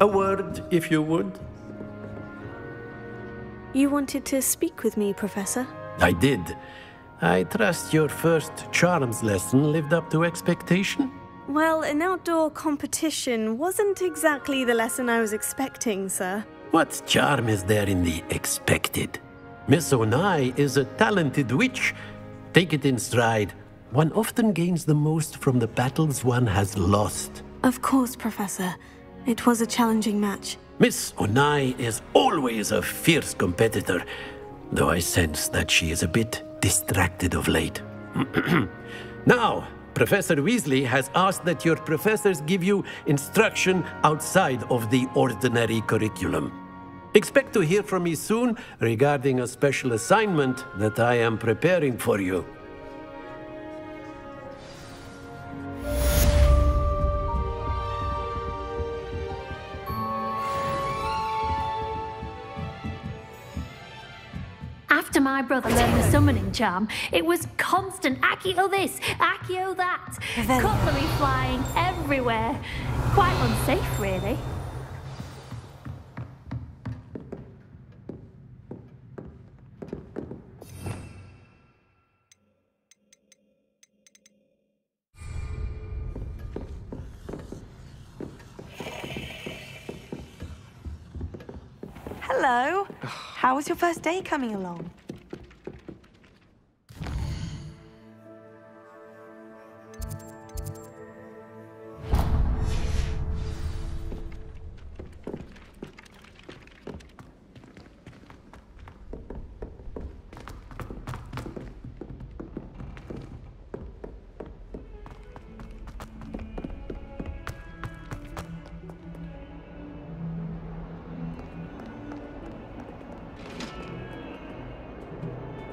A word, if you would. You wanted to speak with me, Professor? I did. I trust your first charms lesson lived up to expectation? Well, an outdoor competition wasn't exactly the lesson I was expecting, sir. What charm is there in the expected? Miss Onai is a talented witch. Take it in stride. One often gains the most from the battles one has lost. Of course, Professor. It was a challenging match. Miss Onai is always a fierce competitor, though I sense that she is a bit distracted of late. Now, Professor Weasley has asked that your professors give you instruction outside of the ordinary curriculum. Expect to hear from me soon regarding a special assignment that I am preparing for you. After my brother learned the summoning charm, it was constant Accio this, Accio that. Cutlery flying everywhere. Quite unsafe, really. Hello. How was your first day coming along?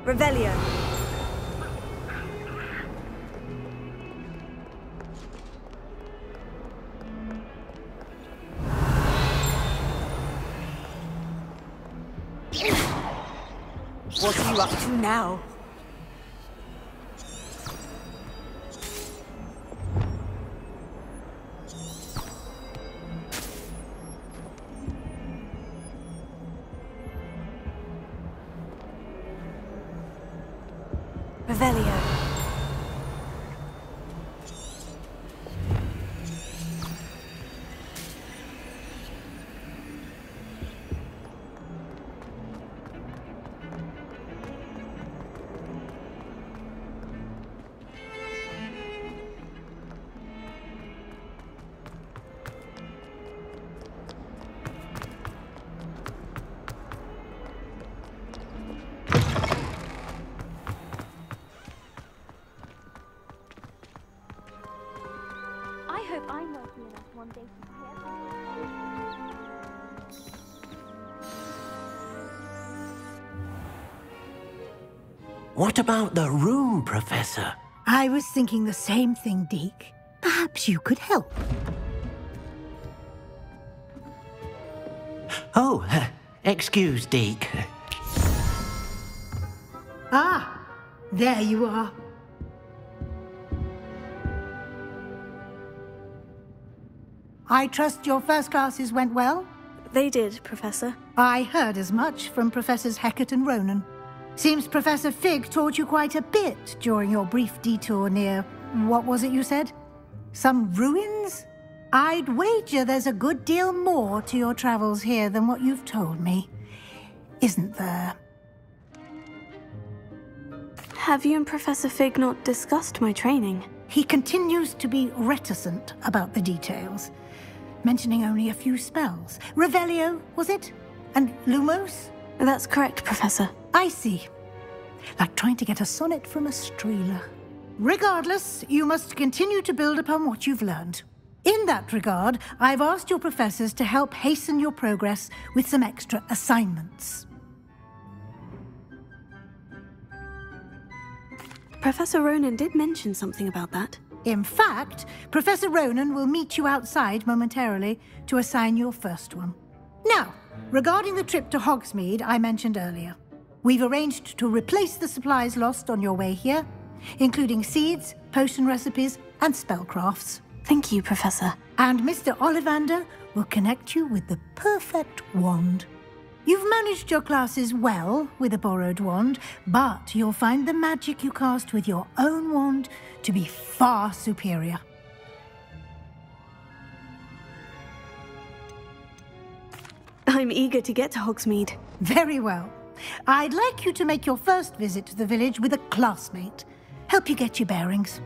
Revelio. What are you up to now? Revelio. I hope I'm lucky enough one day to What about the room, Professor? I was thinking the same thing, Deke. Perhaps you could help. Oh, excuse, Deke. Ah, there you are. I trust your first classes went well? They did, Professor. I heard as much from Professors Hecat and Ronan. Seems Professor Fig taught you quite a bit during your brief detour near... what was it you said? Some ruins? I'd wager there's a good deal more to your travels here than what you've told me. Isn't there? Have you and Professor Fig not discussed my training? He continues to be reticent about the details, mentioning only a few spells. Revelio, was it? And Lumos? That's correct, Professor. I see. Like trying to get a sonnet from a streeler. Regardless, you must continue to build upon what you've learned. In that regard, I've asked your professors to help hasten your progress with some extra assignments. Professor Ronan did mention something about that. In fact, Professor Ronan will meet you outside momentarily to assign your first one. Now, regarding the trip to Hogsmeade I mentioned earlier, we've arranged to replace the supplies lost on your way here, including seeds, potion recipes, and spellcrafts. Thank you, Professor. And Mr. Ollivander will connect you with the perfect wand. You've managed your classes well with a borrowed wand, but you'll find the magic you cast with your own wand to be far superior. I'm eager to get to Hogsmeade. Very well. I'd like you to make your first visit to the village with a classmate. Help you get your bearings.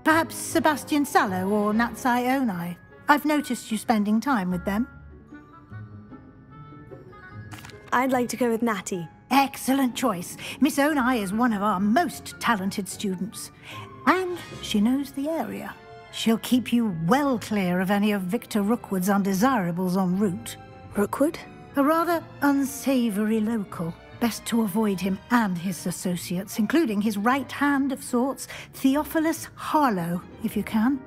Perhaps Sebastian Sallow or Natsai Onai. I've noticed you spending time with them. I'd like to go with Natty. Excellent choice. Miss Onai is one of our most talented students. And she knows the area. She'll keep you well clear of any of Victor Rookwood's undesirables en route. Rookwood? A rather unsavory local. Best to avoid him and his associates, including his right hand of sorts, Theophilus Harlow, if you can.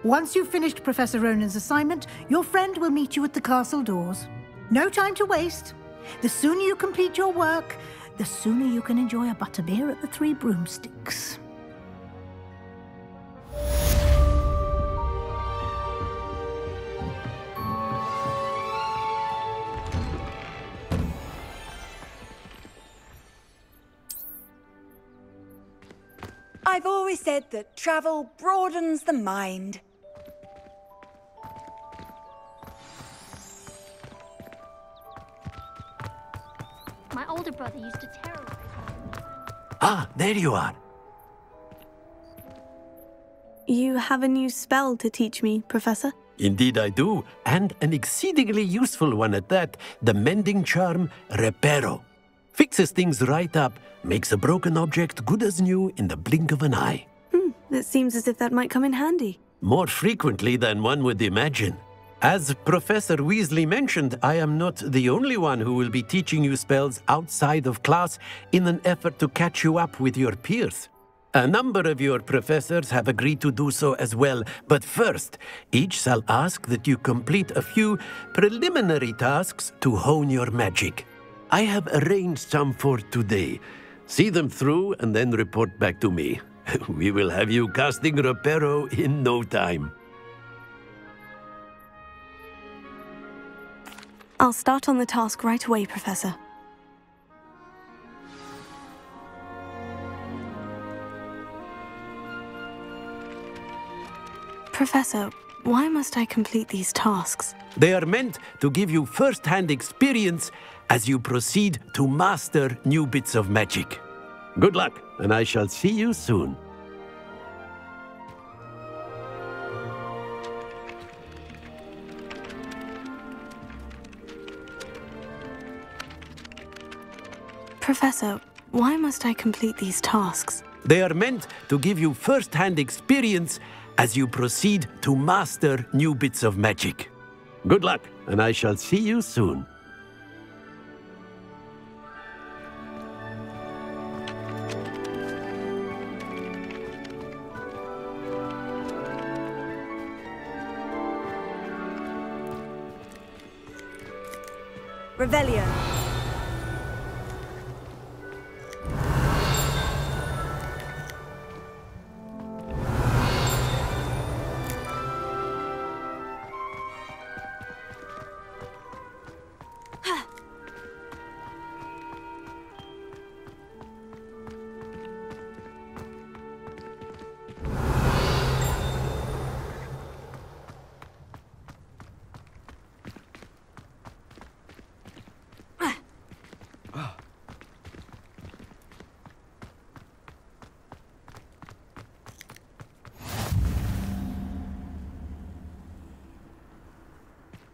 Once you've finished Professor Ronan's assignment, your friend will meet you at the castle doors. No time to waste. The sooner you complete your work, the sooner you can enjoy a butterbeer at the Three Broomsticks. I've always said that travel broadens the mind. My older brother used to terrorize me. Ah, there you are. You have a new spell to teach me, Professor? Indeed I do, and an exceedingly useful one at that, the mending charm Reparo. Fixes things right up, makes a broken object good as new in the blink of an eye. It seems as if that might come in handy. More frequently than one would imagine. As Professor Weasley mentioned, I am not the only one who will be teaching you spells outside of class in an effort to catch you up with your peers. A number of your professors have agreed to do so as well, but first, each shall ask that you complete a few preliminary tasks to hone your magic. I have arranged some for today. See them through and then report back to me. We will have you casting Reparo in no time. I'll start on the task right away, Professor. Professor, why must I complete these tasks? They are meant to give you first-hand experience as you proceed to master new bits of magic. Good luck, and I shall see you soon. Professor, why must I complete these tasks? They are meant to give you first-hand experience as you proceed to master new bits of magic. Good luck, and I shall see you soon. Revelio.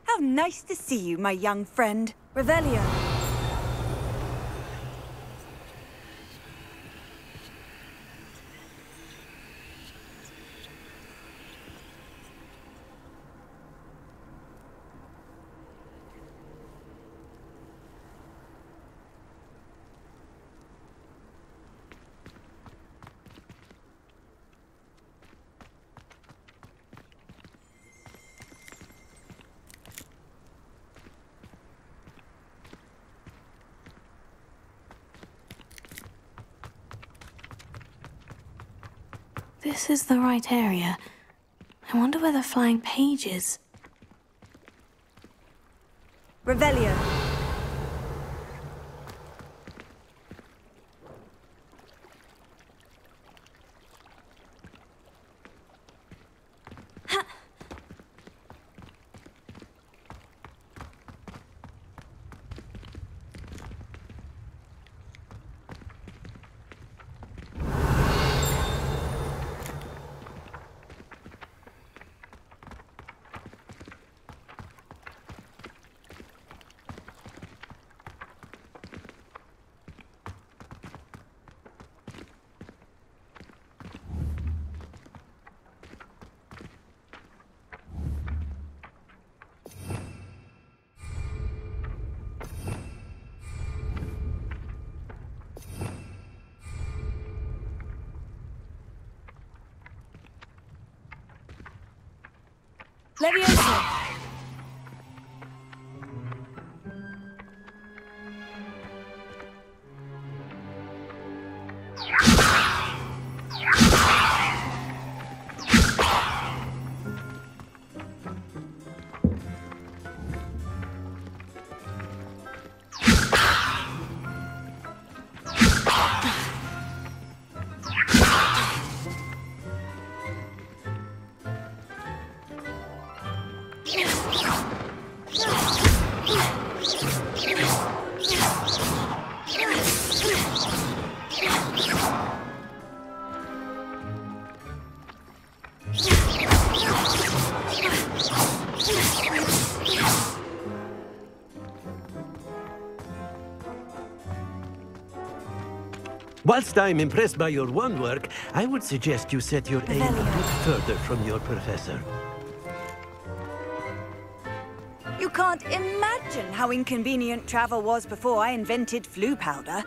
How nice to see you, my young friend. Revelio. this is the right area. I wonder where the flying page is. Revelio. Leviosa. Whilst I'm impressed by your wand work, I would suggest you set your aim a bit further from your professor. You can't imagine how inconvenient travel was before I invented flu powder.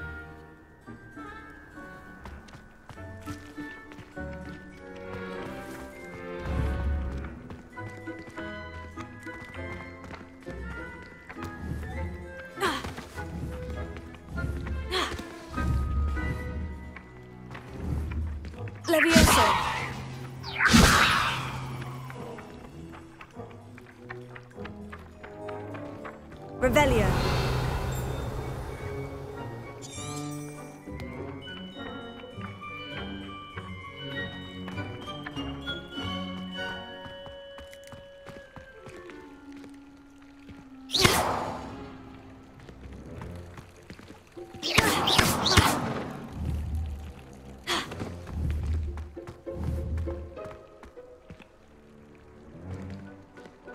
Leviosa. Revelio.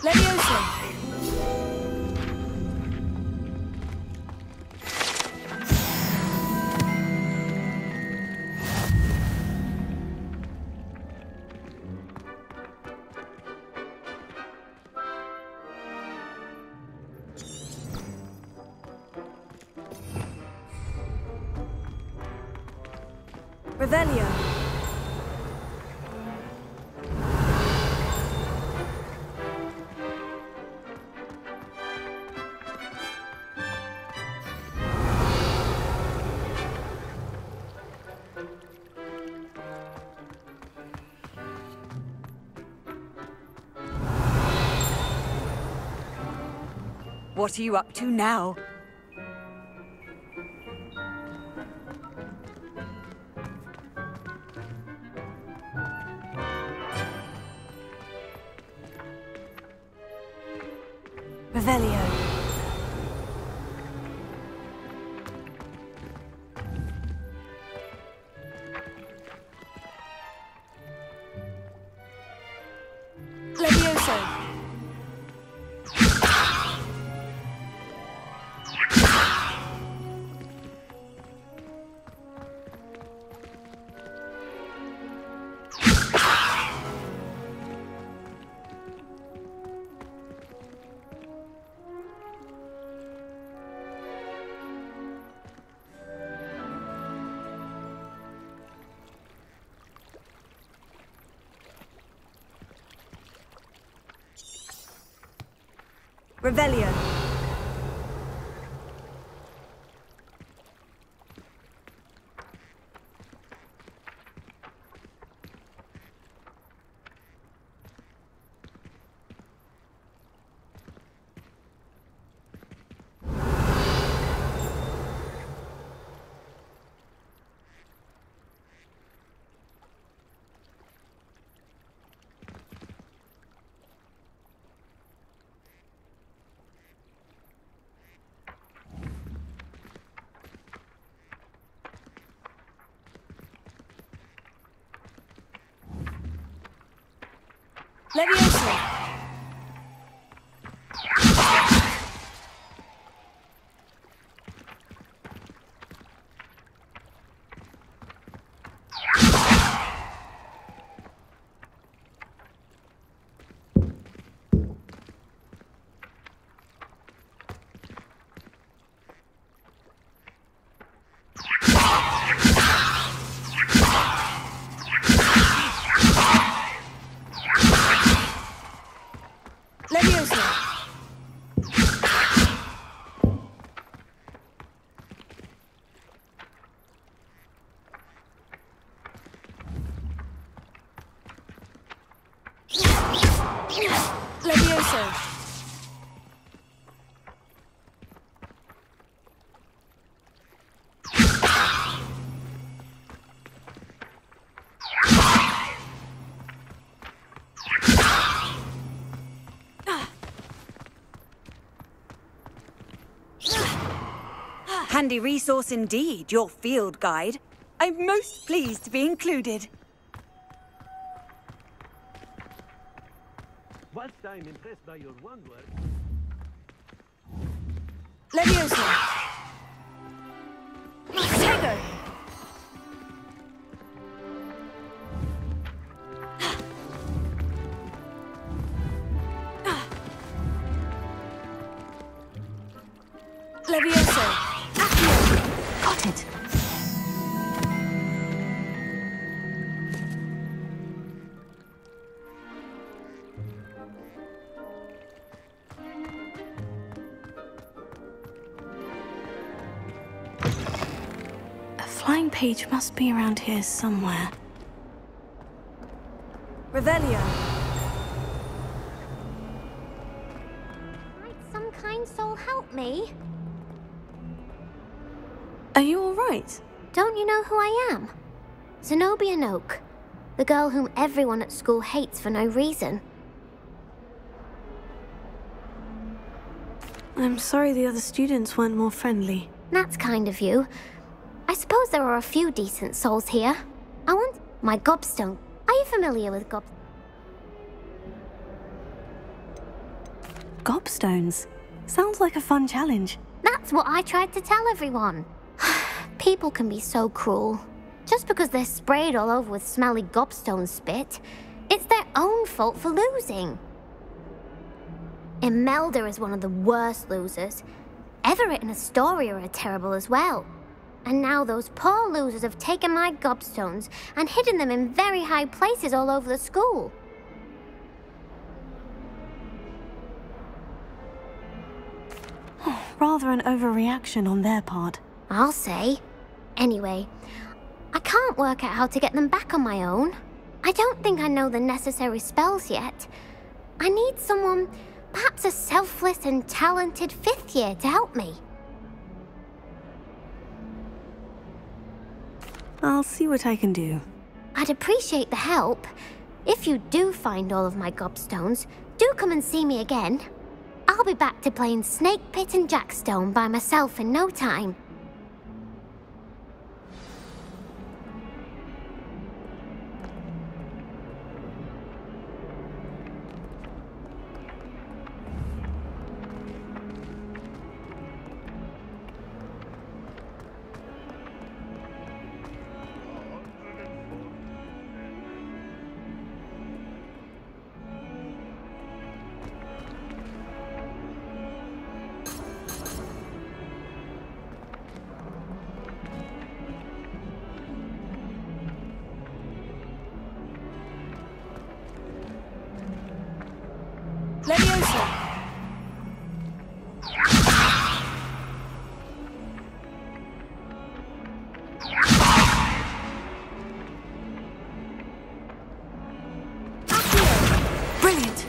Leviosa. Revelio. What are you up to now? Revelio. Leviosa. Revelio. Leviosa! Handy resource indeed, your field guide. I'm most pleased to be included. Whilst I'm impressed by your wonders... Leviosa! Tego! Leviosa! Got it! A flying page must be around here somewhere. Revelio. Might some kind soul help me? Are you all right? Don't you know who I am? Zenobia Noak, the girl whom everyone at school hates for no reason. I'm sorry the other students weren't more friendly. That's kind of you. I suppose there are a few decent souls here. I want my gobstone. Are you familiar with Gobstones? Sounds like a fun challenge. That's what I tried to tell everyone. People can be so cruel. Just because they're sprayed all over with smelly gobstone spit, it's their own fault for losing. Imelda is one of the worst losers. Everett and Astoria are terrible as well. And now those poor losers have taken my gobstones and hidden them in very high places all over the school. Rather an overreaction on their part. I'll say. Anyway, I can't work out how to get them back on my own. I don't think I know the necessary spells yet. I need someone, perhaps a selfless and talented 5th year to help me. I'll see what I can do. I'd appreciate the help. If you do find all of my gobstones, do come and see me again. I'll be back to playing Snake Pit and Jackstone by myself in no time. Leviosa! Brilliant!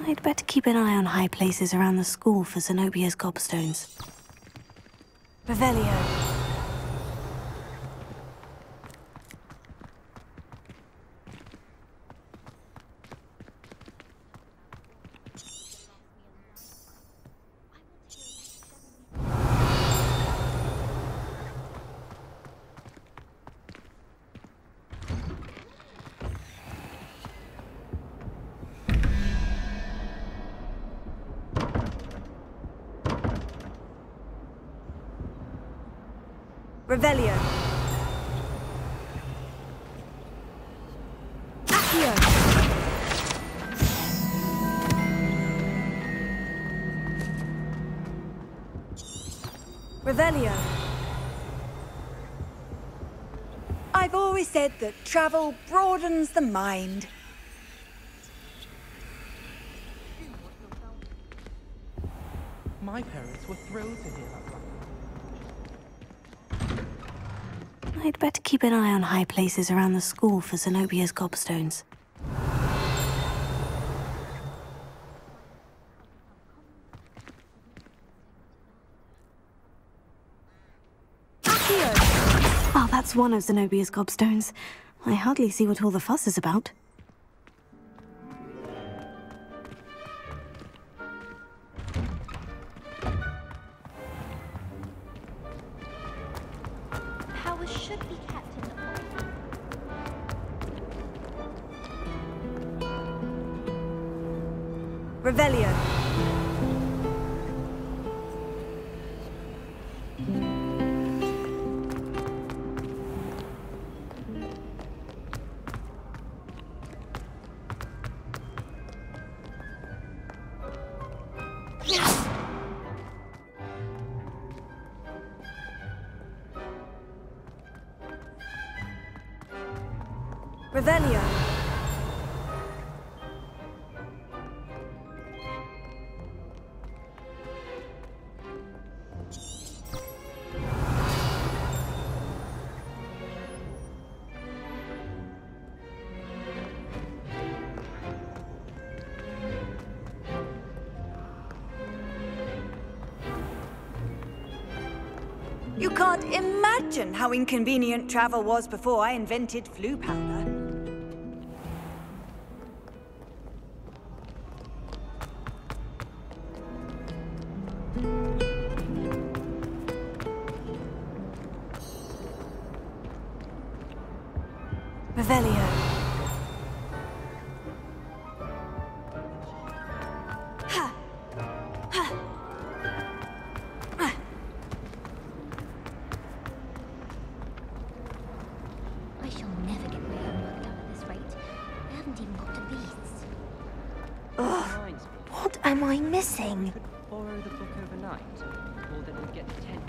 I'd better keep an eye on high places around the school for Zenobia's gobstones. Revelio. Revelio. Accio. Revelio. I've always said that travel broadens the mind. My parents were thrilled to hear that. I'd better keep an eye on high places around the school for Zenobia's gobstones. Oh, that's one of Zenobia's gobstones. I hardly see what all the fuss is about. Powers should be kept in the Revelio. Revelio. You can't imagine how inconvenient travel was before I invented flu powder. Revelio. I shall never get my homework done at this rate. I haven't even got to beasts. Reminds me, What am I missing? could borrow the book overnight, or then we'd get detention.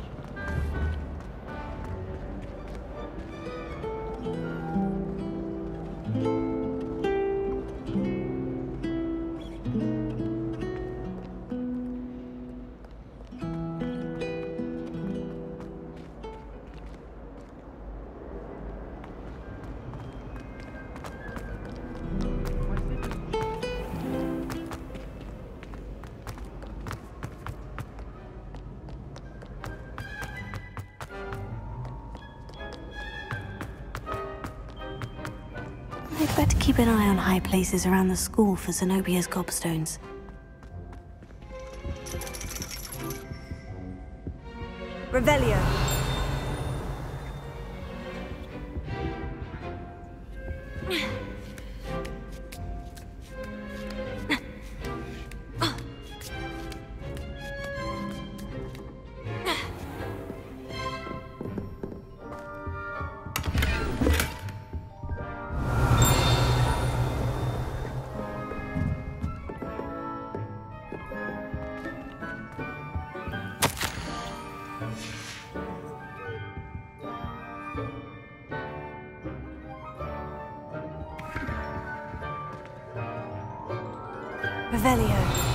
I'd better keep an eye on high places around the school for Zenobia's gobstones. Revelio. Revelio.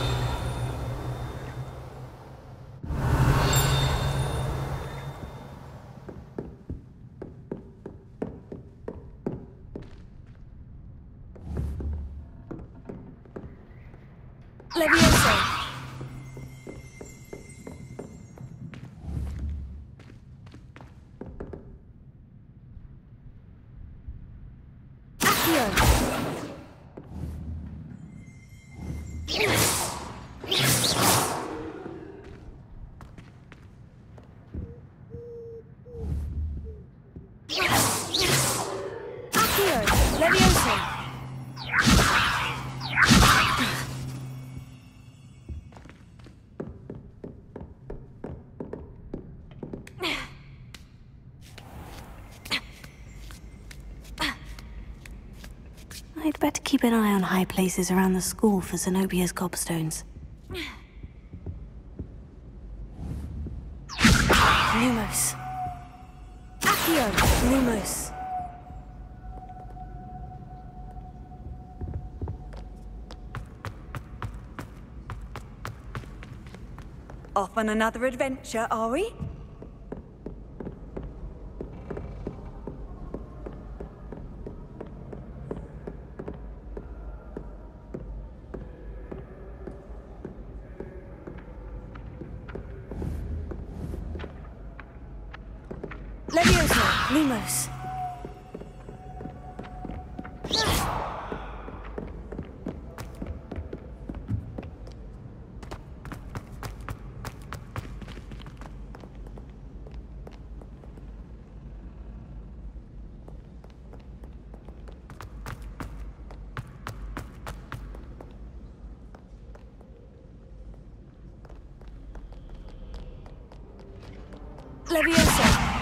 Levioso. Accio. Accio. Levioso. I'd better keep an eye on high places around the school for Zenobia's gobstones. Lumos. Accio! Lumos. Off on another adventure, are we? Leviosa! Lumos. Leviosa!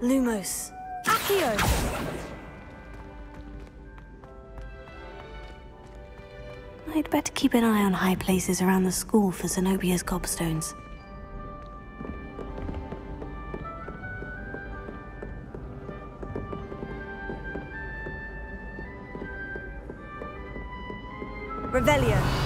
Lumos. Accio! I'd better keep an eye on high places around the school for Zenobia's gobstones. Revelio.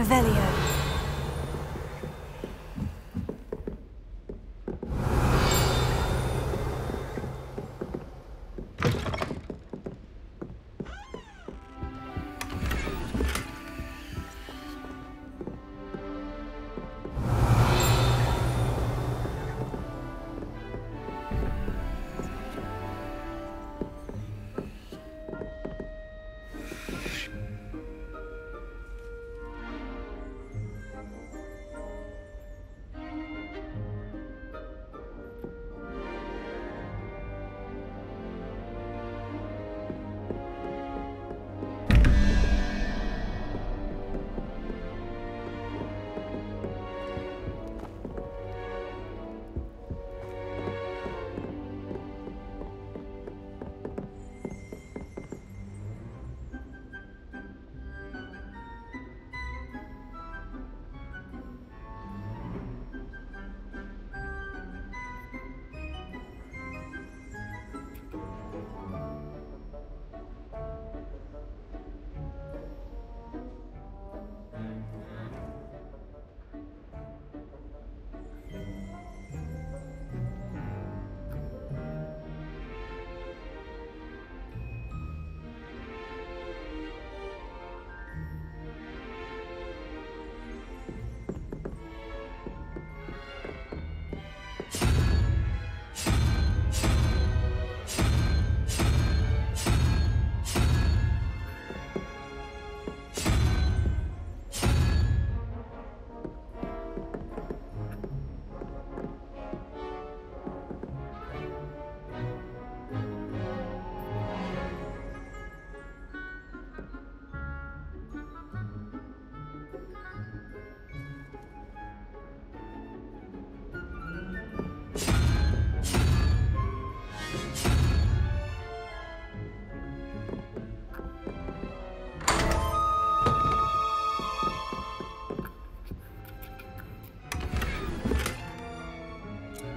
Revelio.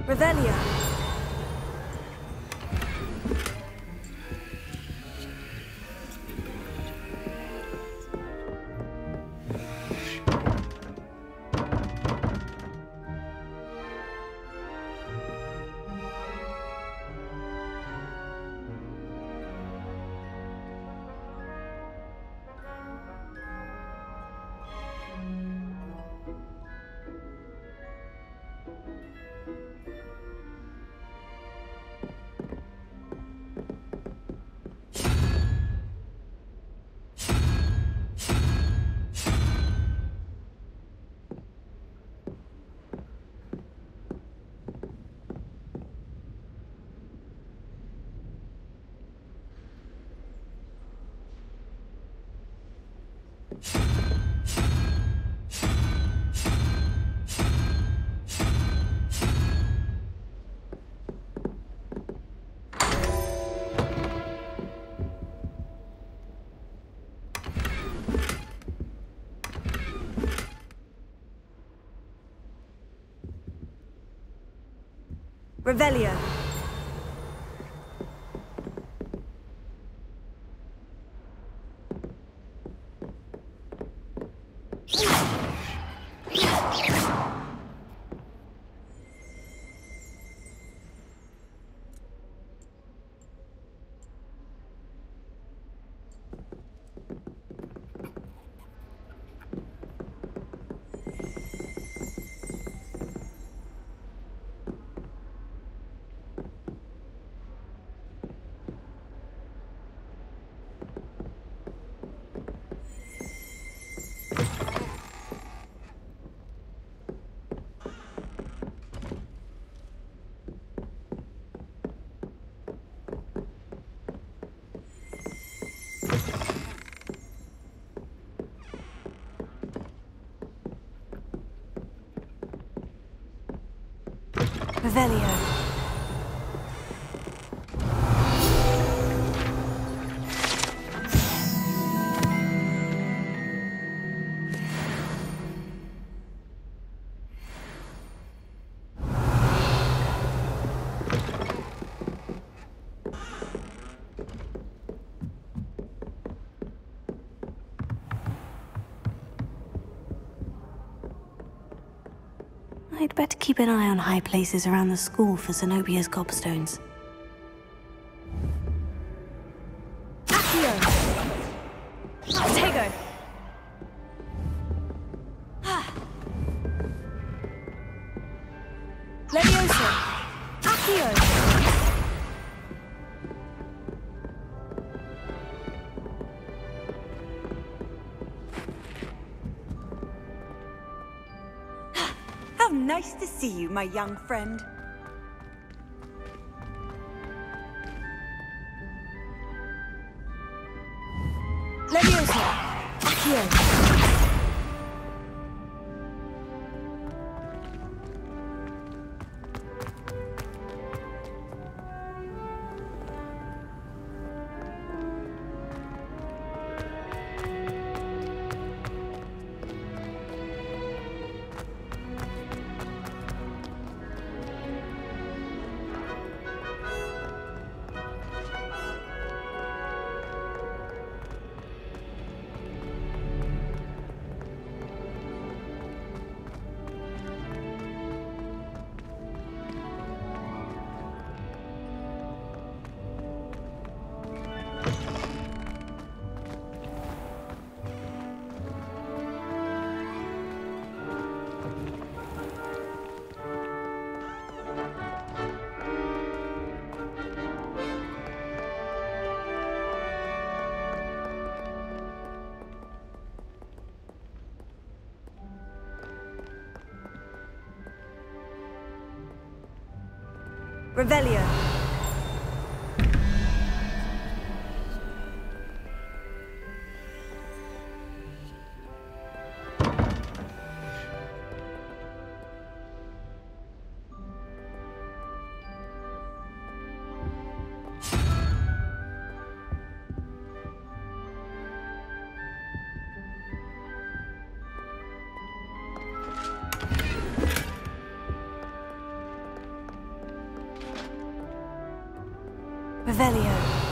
Revelio. Revelio. Revelio. I'd better keep an eye on high places around the school for Zenobia's gobstones. Accio! Tego! Leviosa! Accio! How nice to see you, my young friend. Leviosa! Accio! Revelio. Revelio.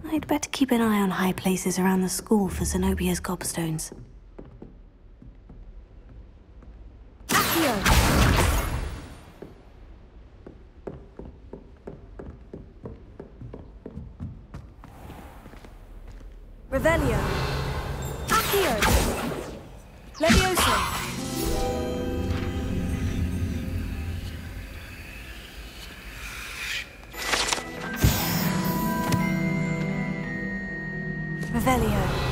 I'd better keep an eye on high places around the school for Zenobia's gobstones. Accio! Revelio. Accio! Leviosa! Revelio.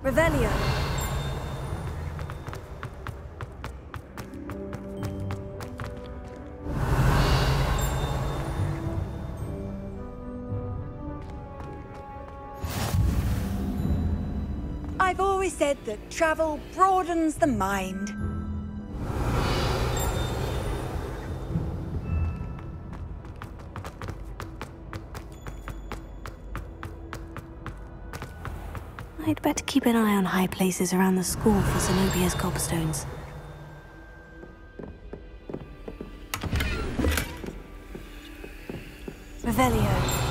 Revelio. I've always said that travel broadens the mind. I'd better keep an eye on high places around the school for Zenobia's gobstones. Revelio.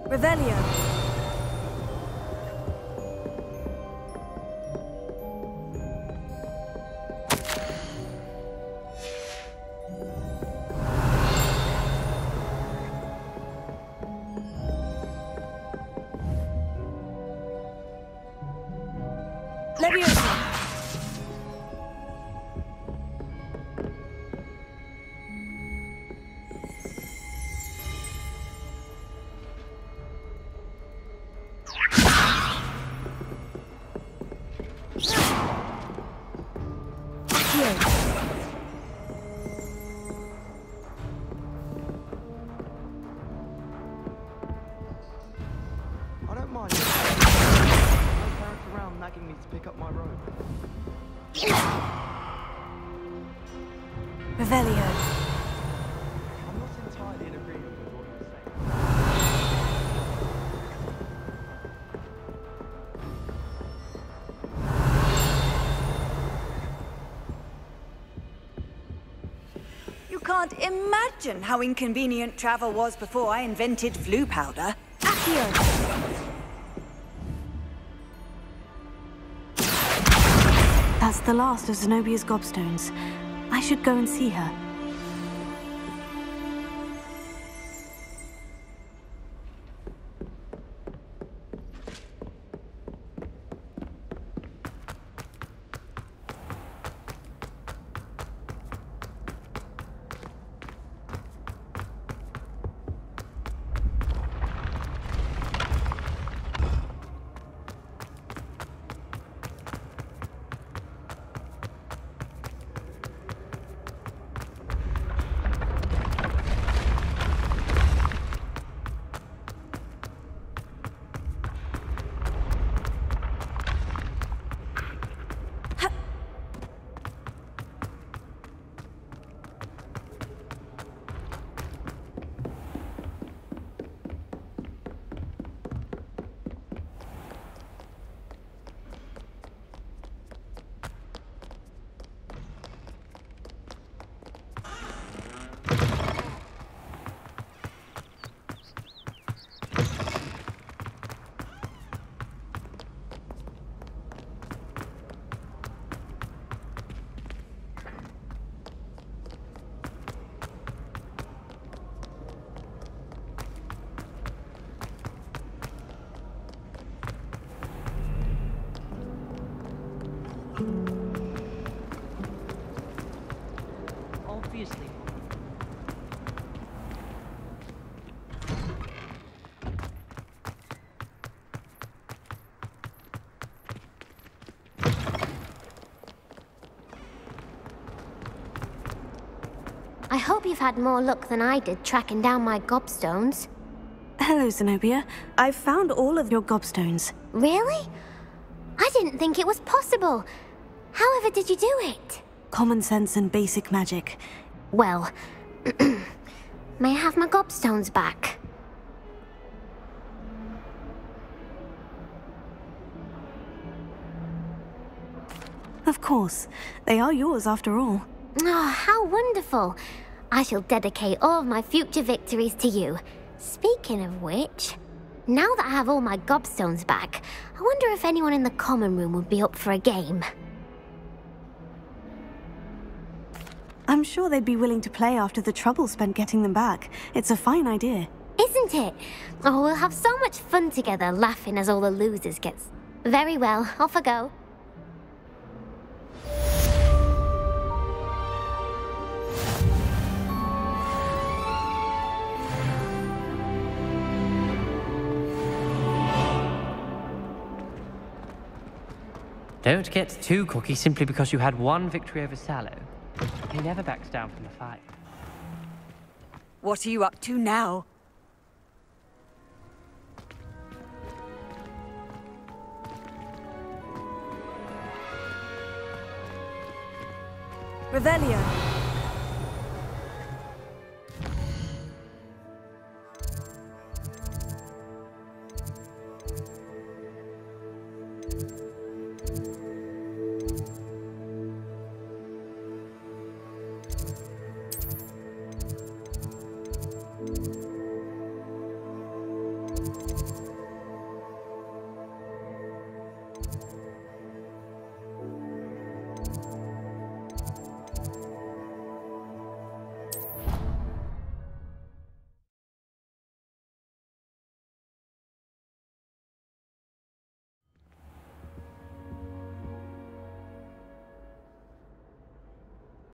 Revelio. Leviosa. I don't mind. My parents around nagging me to pick up my robe. Revelio. I'm not entirely in agreement with what you're saying. You can't imagine how inconvenient travel was before I invented flu powder. Accio. That's the last of Zenobia's gobstones. I should go and see her. Obviously. I hope you've had more luck than I did tracking down my gobstones. Hello, Zenobia. I've found all of your gobstones. Really? I didn't think it was possible. However did you do it? Common sense and basic magic. Well, may I have my gobstones back? Of course. They are yours after all. Oh, how wonderful. I shall dedicate all of my future victories to you. Speaking of which, Now that I have all my gobstones back, I wonder if anyone in the common room would be up for a game. I'm sure they'd be willing to play after the trouble spent getting them back. It's a fine idea. Isn't it? Oh, we'll have so much fun together, laughing as all the losers get... Very well, off I go. Don't get too cocky simply because you had one victory over Sallow. He never backs down from the fight. What are you up to now? Revelio.